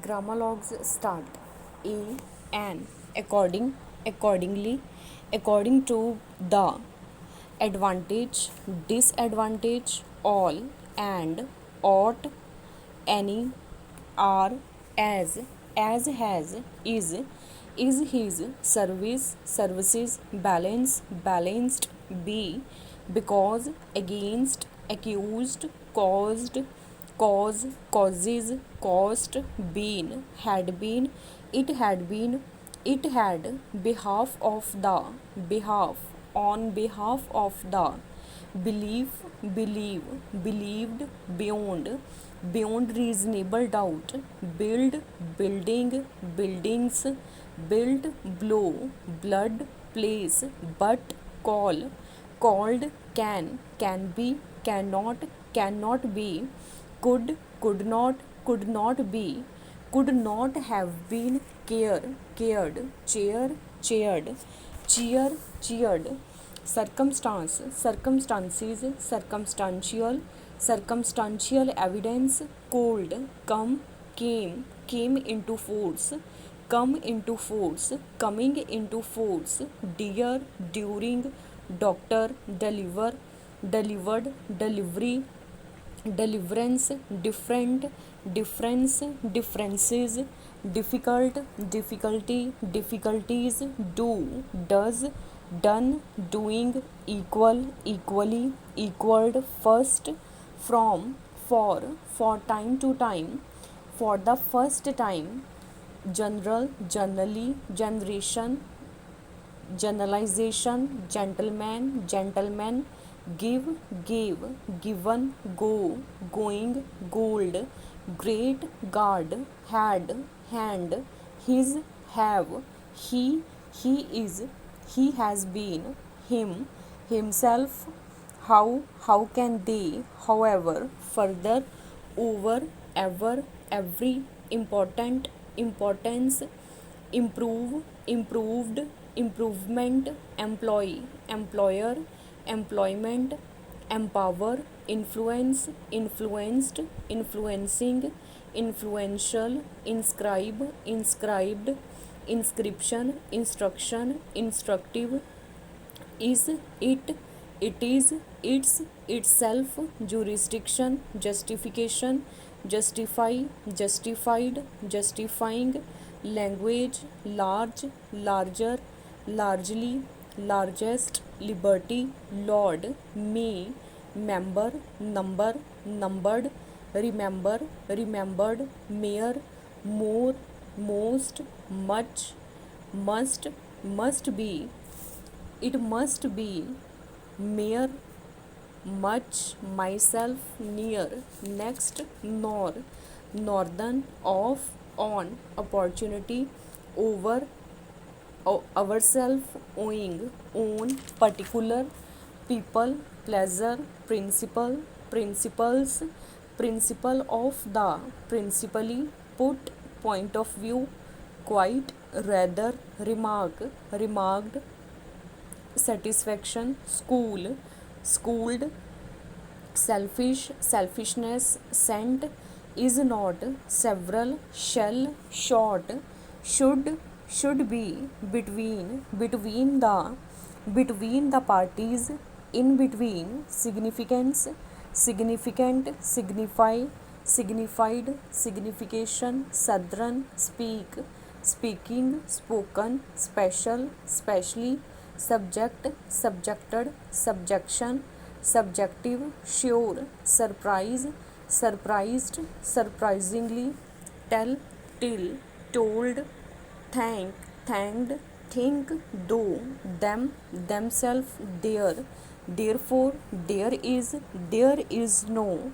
Grammalogs start. A, an, according, accordingly, according to, the, advantage, disadvantage, all, and, ought, any, are, as has, is his, service, services, balance, balanced, be, because, against, accused, caused, cause, causes, cost, been, it had been, it had, behalf of the, behalf, on behalf of the, belief, believe, believed, beyond reasonable doubt, build, building, buildings, build, blow, blood, place, but, call, called, can be, cannot be, could not be, could not have been, cared, chaired, cheered, circumstance, circumstances, circumstantial evidence, cold, came into force, coming into force, dear, during, doctor, delivered, delivery, deliverance, different, difference, differences, difficult, difficulty, difficulties, do, does, done, doing, equal, equally, equaled, first, from, for time to time, for the first time, general, generally, generation, generalization, gentleman, give, gave, given, go, going, gold, great, guard, had, hand, his, have, he is, he has been, him, himself, how can they, however, further, over, ever, every, important, importance, improve, improved, improvement, employee, employer, employment, empower, influence, influenced, influencing, influential, inscribe, inscribed, inscription, instruction, instructive, is, it is, its, itself, jurisdiction, justification, justify, justified, justifying, language, large, larger, largely, largest, liberty, lord, me, member, number, numbered, remember, remembered, mere, more, most, much, must be, it must be, mere, much, myself, near, next, nor, northern, off, on, opportunity, over, ourself, owing, own, particular, people, pleasure, principle, principles, principle of the, principally, put, point of view, quite, rather, remark, remarked, satisfaction, school, schooled, selfish, selfishness, sent, is not, several, shall, short, should be, between the parties, in between, significance, significant, signify, signified, signification, southern, speak, speaking, spoken, special, specially, subject, subjected, subjection, subjective, sure, surprise, surprised, surprisingly, tell, till, told, thanked, think, though, them, themselves, there, therefore, there is no,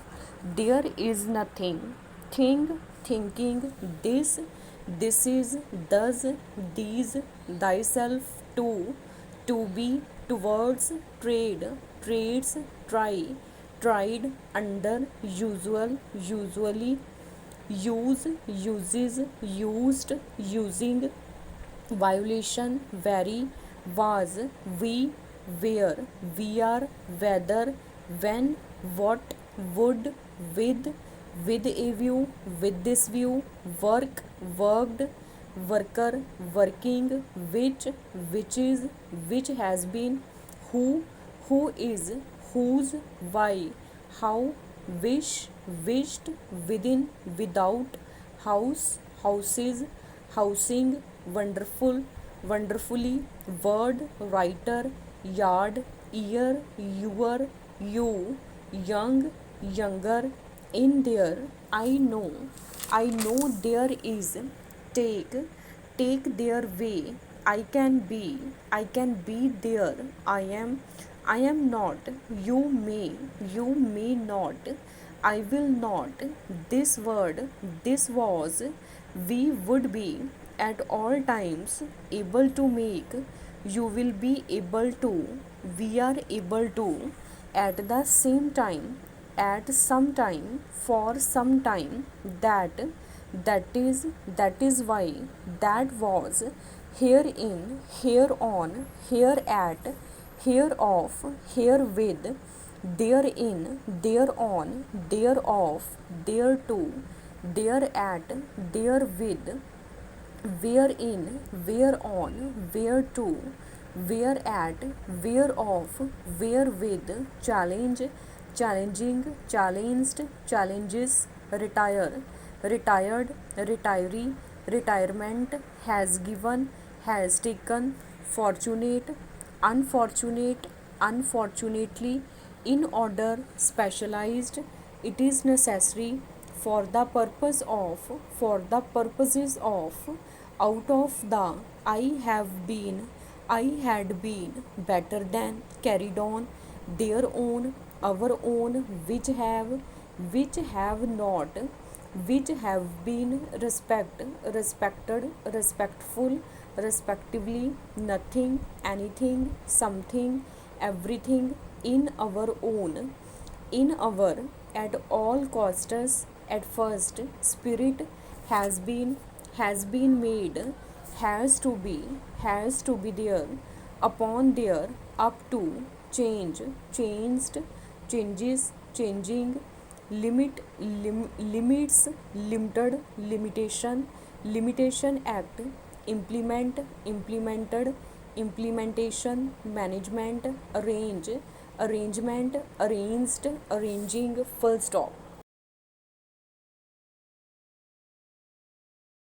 there is nothing, thing, thinking, this is, thus, these, thyself, to be, towards, trade, trades, try, tried, under, usual, usually, use, uses, used, using, violation, very, was, we, where, we are, whether, when, what, would, with, with a view, with this view, work, worked, worker, working, which is, which has been, who is, whose, why, how, wish, wished, within, without, house, houses, housing, wonderful, wonderfully, word, writer, yard, year, your, you, young, younger, in there, I know there is, take, take their way, I can be there, I am not, you may not, I will not, this word, this was, we would be, at all times, able to make, you will be able to, we are able to, at the same time, at some time, for some time, that, that is why, that was, herein, hereon, hereat, hereof, herewith, therein, thereon, thereof, thereto, thereat, therewith, wherein, whereon, whereto, whereat, whereof, wherewith, challenge, challenging, challenged, challenges, retire, retired, retiree, retirement, has given, has taken, fortunate, unfortunate, unfortunately, in order, specialized, it is necessary, for the purpose of, for the purposes of, out of the, I have been, I had been, better than, carried on, their own, our own, which have not, which have been, respected, respectful, respectively, nothing, anything, something, everything, in our own, in our, at all costs, at first, spirit, has been made, has to be there, upon there, up to, change, changed, changes, changing, limits, limited, limitation, limitation act, implement, implemented, implementation, management, arrange, arrangement, arranged, arranging, full stop.